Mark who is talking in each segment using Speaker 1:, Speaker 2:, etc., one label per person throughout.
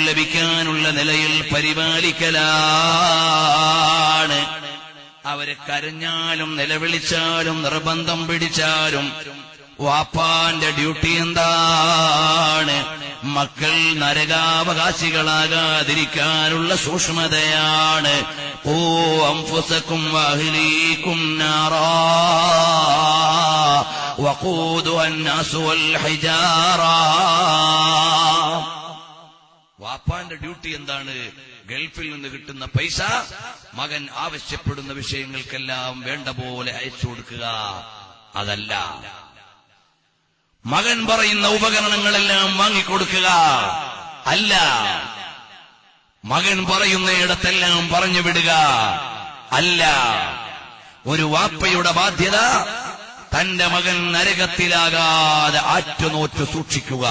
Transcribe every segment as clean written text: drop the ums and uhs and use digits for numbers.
Speaker 1: ലഭിക്കാനുള്ള നിലയിൽ പരിപാലിക്കലാണ്. അവര് കരഞ്ഞാലും നിലവിളിച്ചാലും നിർബന്ധം പിടിച്ചാലും വാപ്പാന്റെ ഡ്യൂട്ടി എന്താണ്? മക്കൾ നരകാവകാശികളാകാതിരിക്കാനുള്ള സൂക്ഷ്മതയാണ്. ഖൂ അൻഫുസകും വഅഹ്ലീകും നാറാ വഖൂദുഹാ അന്നാസു വൽ ഹിജാറ. വാപ്പാന്റെ ഡ്യൂട്ടി എന്താണ്? ഗൾഫിൽ നിന്ന് കിട്ടുന്ന പൈസ മകൻ ആവശ്യപ്പെടുന്ന വിഷയങ്ങൾക്കെല്ലാം വേണ്ട പോലെ അയച്ചു കൊടുക്കുക. അതല്ല മകൻ പറയുന്ന ഉപകരണങ്ങളെല്ലാം വാങ്ങിക്കൊടുക്കുക. അല്ല മകൻ പറയുന്നയിടത്തെല്ലാം പറഞ്ഞു വിടുക. അല്ല ഒരു വാപ്പയുടെ ബാധ്യത തന്റെ മകൻ നരകത്തിലാകാതെ ആറ്റുനോറ്റ് സൂക്ഷിക്കുക.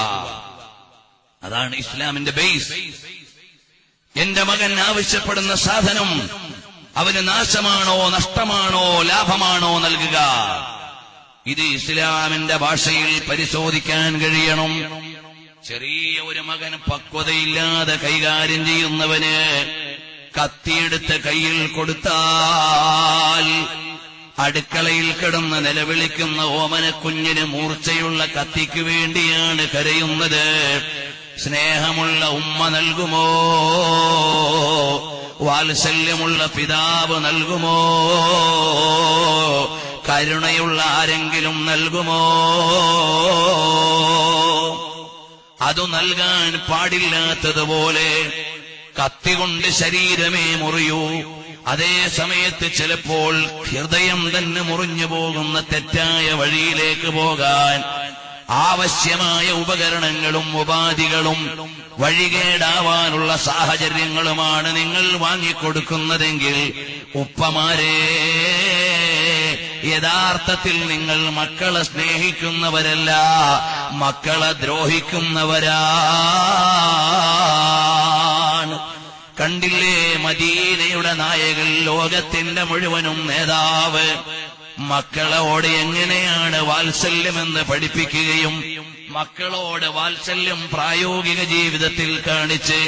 Speaker 1: അതാണ് ഇസ്ലാമിന്റെ ബേസ്. എന്റെ മകൻ ആവശ്യപ്പെടുന്ന സാധനം അവന് നാശമാണോ നഷ്ടമാണോ ലാഭമാണോ നൽകുക. ഇത് ഇസ്ലാമിന്റെ ഭാഷയിൽ പരിശോധിക്കാൻ കഴിയണം. ചെറിയ ഒരു മകൻ പക്വതയില്ലാതെ കൈകാര്യം ചെയ്യുന്നവന് കത്തിയെടുത്ത് കയ്യിൽ കൊടുത്താൽ അടുക്കളയിൽ കിടന്ന് നിലവിളിക്കുന്ന ഓമനക്കുഞ്ഞിന് മൂർച്ചയുള്ള കത്തിക്ക് വേണ്ടിയാണ് കരയുന്നത്. സ്നേഹമുള്ള ഉമ്മ നൽകുമോ? വാത്സല്യമുള്ള പിതാവ് നൽകുമോ? കരുണയുള്ള ആരെങ്കിലും നൽകുമോ? അതു നൽകാൻ പാടില്ലാത്തതുപോലെ കത്തികൊണ്ട് ശരീരമേ മുറിയൂ. അതേ സമയത്ത് ചിലപ്പോൾ ഹൃദയം തന്നെ മുറിഞ്ഞു പോകുന്ന തെറ്റായ വഴിയിലേക്ക് പോകാൻ ആവശ്യമായ ഉപകരണങ്ങളും ഉപാധികളും വഴികേടാവാനുള്ള സാഹചര്യങ്ങളുമാണ് നിങ്ങൾ വാങ്ങിക്കൊടുക്കുന്നതെങ്കിൽ ഉപ്പമാരെ, യഥാർത്ഥത്തിൽ നിങ്ങൾ മക്കളെ സ്നേഹിക്കുന്നവരല്ല, മക്കളെ ദ്രോഹിക്കുന്നവരാണ്. കണ്ടില്ലേ മദീനയുടെ നായകൻ, ലോകത്തിന്റെ മുഴുവനും നേതാവ് മക്കളോട് എങ്ങനെയാണ് വാത്സല്യമെന്ന് പഠിപ്പിക്കുകയും മക്കളോട് വാത്സല്യം പ്രായോഗിക ജീവിതത്തിൽ കാണിച്ച്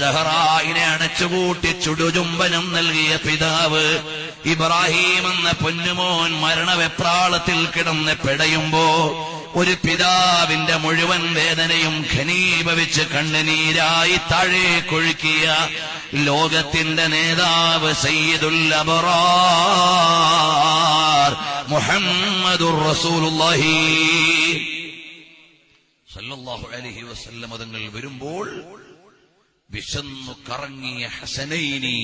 Speaker 1: സഹറായിനെ അണച്ചുകൂട്ടി ചുടുചുംബനം നൽകിയ പിതാവ് ഇബ്രാഹിം എന്ന പൊന്നുമോൻ മരണവെപ്രാളത്തിൽ കിടന്ന് പിടയുമ്പോ ഒരു പിതാവിന്റെ മുഴുവൻ വേദനയും ഘനീഭവിച്ച് കണ്ണുനീരായി താഴേക്കൊഴുക്കിയ ലോകത്തിന്റെ നേതാവ് സയ്യിദുൽ അബ്റാർ മുഹമ്മദുർ റസൂലുള്ളാഹി സല്ലല്ലാഹു അലൈഹി വസല്ലം തങ്ങൾ വരുമ്പോൾ വിശന്നു കറങ്ങിയ ഹസനൈനി,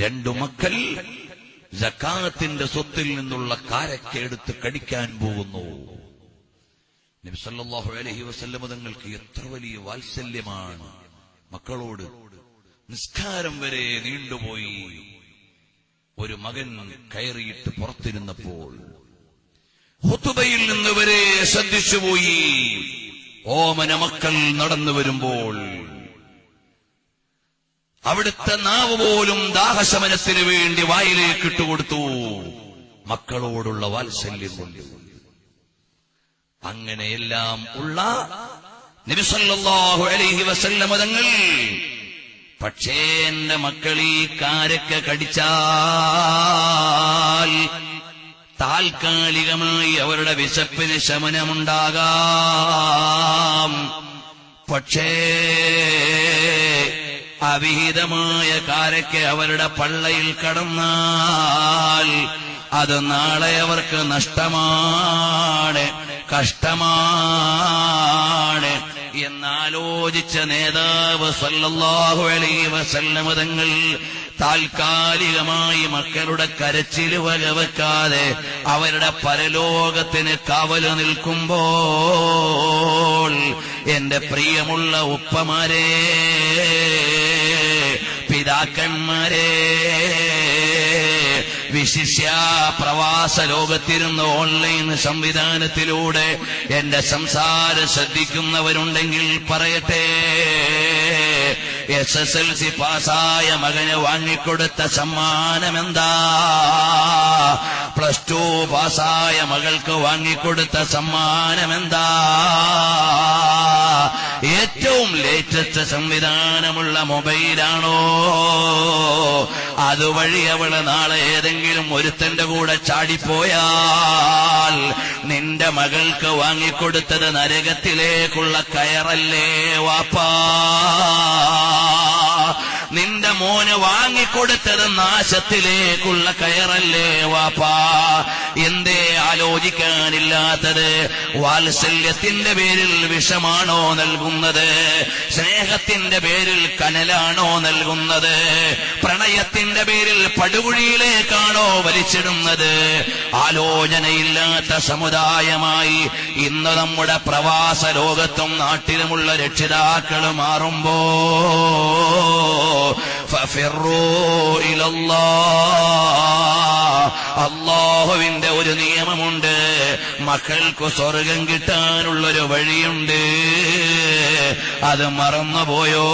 Speaker 1: രണ്ടു മക്കൾ സക്കാത്തിന്റെ സ്വത്തിൽ നിന്നുള്ള കാരക്ക എടുത്ത് കടിക്കാൻ പോകുന്നു. നബി സല്ലല്ലാഹു അലൈഹി വസല്ലം തങ്ങൾക്ക് എത്ര വലിയ വാത്സല്യമാണ് മക്കളോട്. നിസ്കാരം വരെ നീണ്ടുപോയി. ഒരു മകൻ കയറിയിട്ട് പുറത്തിരുന്നപ്പോൾ ഖുതുബയിൽ നിന്ന് വരെ ശ്രദ്ധിച്ചുപോയി. ഓമന മക്കൾ നടന്നു വരുമ്പോൾ അവിടുത്തെ നാവ് പോലും ദാഹശമനത്തിന് വേണ്ടി വായിലേക്ക് ഇട്ടുകൊടുത്തു, മക്കളോടുള്ള വാത്സല്യം കൊണ്ട്. അങ്ങനെയെല്ലാം ഉള്ള നബി സല്ലല്ലാഹു അലൈഹി വസല്ലം തങ്ങൾ, പക്ഷേ എന്റെ മക്കൾ ഈ കാരക്ക കടിച്ചാൽ താൽക്കാലികമായി അവരുടെ വിശപ്പിന് ശമനമുണ്ടാകാം, പക്ഷേ അവിഹിതമായ കാരക്ക അവരുടെ പള്ളയിൽ കടന്നാൽ അത് നാളെ അവർക്ക് നഷ്ടമാണ്, കഷ്ടമാണ് എന്നാലോചിച്ച നേതാവ് സല്ലല്ലാഹു അലൈഹി വസല്ലം തങ്ങൾ താൽക്കാലികമായി മക്കളുടെ കരച്ചിൽ വകവെക്കാതെ അവരുടെ പരലോകത്തിന് കാവല് നിൽക്കുമ്പോൾ, എന്റെ പ്രിയമുള്ള ഉപ്പമാരെ, പിതാക്കന്മാരെ, വിശിഷ്യ പ്രവാസ ലോകത്തിരുന്ന് ഓൺലൈൻ സംവിധാനത്തിലൂടെ എന്റെ സംസാരം ശ്രദ്ധിക്കുന്നവരുണ്ടെങ്കിൽ പറയട്ടെ, SSLC പാസായ മകന് വാങ്ങിക്കൊടുത്ത സമ്മാനമെന്താ? +2 പാസായ മകൾക്ക് വാങ്ങിക്കൊടുത്ത സമ്മാനമെന്താ? ഏറ്റവും ലേറ്റസ്റ്റ് സംവിധാനമുള്ള മൊബൈലാണോ, അതുവഴി അവള് നാളെ ഏതെങ്കിലും ഒരുത്തന്റെ കൂടെ ചാടിപ്പോയാൽ നിന്റെ മകൾക്ക് വാങ്ങിക്കൊടുത്തത് നരകത്തിലേക്കുള്ള കയറല്ലേ വാപ്പാ? നിന്റെ മോന് വാങ്ങിക്കൊടുത്തത് നാശത്തിലേക്കുള്ള കയറല്ലേ വാപ്പാ? എന്തേ ആലോചിക്കാനില്ലാത്തത്? വാത്സല്യത്തിന്റെ പേരിൽ വിഷമാണോ നൽകുന്നത്? സ്നേഹത്തിന്റെ പേരിൽ കനലാണോ നൽകുന്നത്? പ്രണയത്തിന്റെ പേരിൽ പടുകുഴിയിലേക്കാണോ വലിച്ചിടുന്നത്? ആലോചനയില്ലാത്ത സമുദായമായി ഇന്ന് നമ്മുടെ പ്രവാസ ലോകത്തും നാട്ടിലുമുള്ള രക്ഷിതാക്കൾ മാറുമ്പോ ഫഫിറൂ ഇലല്ലാഹ്, അല്ലാഹുവിന്റെ ഒരു നിയമമുണ്ട്. മക്കൾക്ക് സ്വർഗം കിട്ടാനുള്ളൊരു വഴിയുണ്ട്. അത് മറന്നുപോയോ?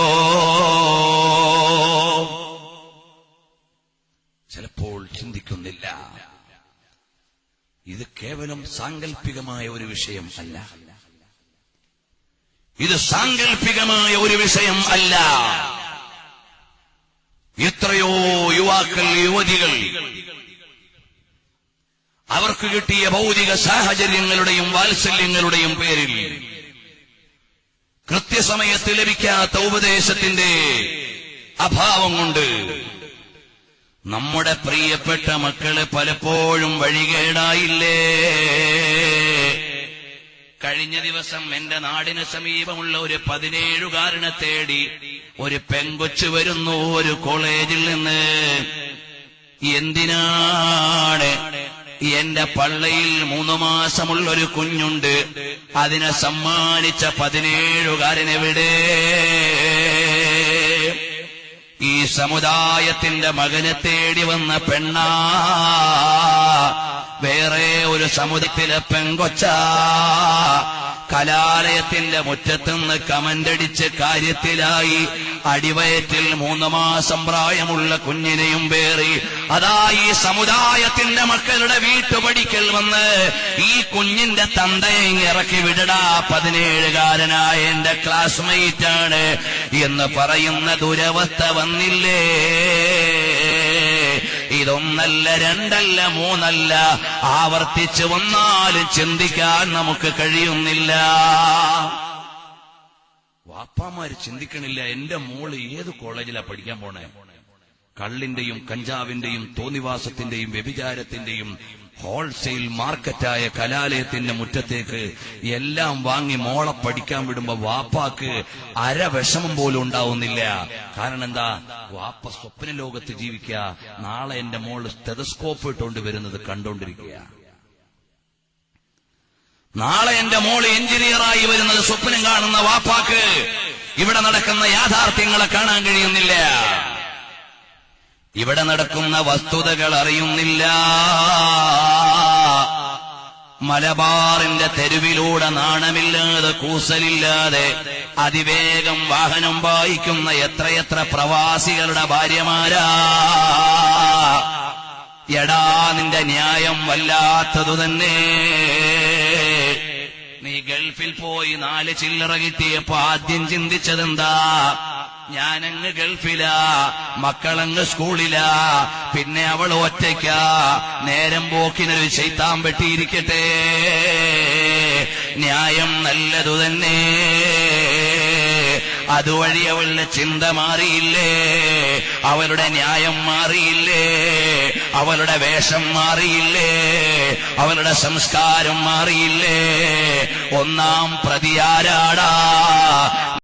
Speaker 1: ചിലപ്പോൾ ചിന്തിക്കുന്നില്ല. ഇത് കേവലം സാങ്കല്പികമായ ഒരു വിഷയം അല്ല. ഇത് സാങ്കല്പികമായ ഒരു വിഷയം അല്ല. എത്രയോ യുവാക്കൾ, യുവതികൾ അവർക്ക് കിട്ടിയ ഭൗതിക സാഹചര്യങ്ങളുടെയും വാത്സല്യങ്ങളുടെയും പേരിൽ കൃത്യസമയത്ത് ലഭിക്കാത്ത ഉപദേശത്തിന്റെ അഭാവം കൊണ്ട് നമ്മുടെ പ്രിയപ്പെട്ട മക്കള് പലപ്പോഴും വഴികേടായില്ലേ? കഴിഞ്ഞ ദിവസം എന്റെ നാടിന് സമീപമുള്ള ഒരു 17കാരനെ തേടി ഒരു പെങ്കൊച്ചു വരുന്നു ഒരു കോളേജിൽ നിന്ന്. എന്തിനാണ്? എന്റെ പള്ളയിൽ 3 മാസമുള്ളൊരു കുഞ്ഞുണ്ട്, അതിനെ സമ്മാനിച്ച 17കാരനെവിടെ? ഈ സമുദായത്തിന്റെ മകനെ തേടി വന്ന പെണ്ണാ, വേറെ ഒരു സമുദായത്തിലെ പെങ്കൊച്ചാ? കലാലയത്തിന്റെ മുറ്റത്തുനിന്ന് കമന്റടിച്ച് കാര്യത്തിലായി അടിവയറ്റിൽ 3 മാസം പ്രായമുള്ള കുഞ്ഞിനെയും പേറി അതാ ഈ സമുദായത്തിന്റെ മക്കളുടെ വീട്ടുപടിക്കൽ വന്ന് ഈ കുഞ്ഞിന്റെ തന്തയെ ഇറക്കി വിടടാ, 17കാരനായ എന്റെ ക്ലാസ്മേറ്റാണ് എന്ന് പറയുന്ന ദുരവസ്ഥ വന്നില്ലേ? ഇതൊന്നല്ല, 2അല്ല, 3അല്ല, ആവർത്തിച്ചു വന്നാലും ചിന്തിക്കാൻ നമുക്ക് കഴിയുന്നില്ല. വാപ്പാമാര് ചിന്തിക്കണില്ല, എന്റെ മോള് ഏത് കോളേജിലാ പഠിക്കാൻ പോണേ? കള്ളിന്റെയും കഞ്ചാവിന്റെയും തോന്നിവാസത്തിന്റെയും വ്യഭിചാരത്തിന്റെയും ഹോൾസെയിൽ മാർക്കറ്റായ കലാലയത്തിന്റെ മുറ്റത്തേക്ക് എല്ലാം വാങ്ങി മോളെ പഠിക്കാൻ വിടുമ്പോ വാപ്പാക്ക് വിഷമം പോലും ഉണ്ടാവുന്നില്ല. കാരണം എന്താ? വാപ്പ സ്വപ്ന ലോകത്ത് ജീവിക്കുക, നാളെ എന്റെ മോള് സ്റ്റെതസ്കോപ്പ് ഇട്ടുകൊണ്ട് വരുന്നത് കണ്ടോണ്ടിരിക്കുക, നാളെ എന്റെ മോള് എഞ്ചിനീയറായി വരുന്നത് സ്വപ്നം കാണുന്ന വാപ്പാക്ക് ഇവിടെ നടക്കുന്ന യാഥാർത്ഥ്യങ്ങളെ കാണാൻ കഴിയുന്നില്ല, ഇവിടെ നടക്കുന്ന വസ്തുതകൾ അറിയുന്നില്ല. മലബാറിന്റെ തെരുവിലൂടെ നാണമില്ലാതെ കൂസലില്ലാതെ അതിവേഗം വാഹനം വായിക്കുന്ന എത്രയെത്ര പ്രവാസികളുടെ ഭാര്യമാരാ. എടാ, നിന്റെ ന്യായം വല്ലാത്തതു തന്നെ. നീ ഗൾഫിൽ പോയി 4 ചില്ലറ കിട്ടിയപ്പോ ആദ്യം ചിന്തിച്ചതെന്താ? ഞാനങ്ങ് ഗൾഫിലാ, മക്കളങ്ങ് സ്കൂളിലാ, പിന്നെ അവൾ ഒറ്റയ്ക്കാ, നേരം പോക്കിനൊരു ശൈത്താൻ വെട്ടിയിരിക്കട്ടെ. ന്യായം നല്ലതു തന്നെ. അതുവഴി അവളുടെ ചിന്ത മാറിയില്ലേ? അവളുടെ ന്യായം മാറിയില്ലേ? അവളുടെ വേഷം മാറിയില്ലേ? അവളുടെ സംസ്കാരം മാറിയില്ലേ? ഒന്നാം പ്രതിയാരാടാ?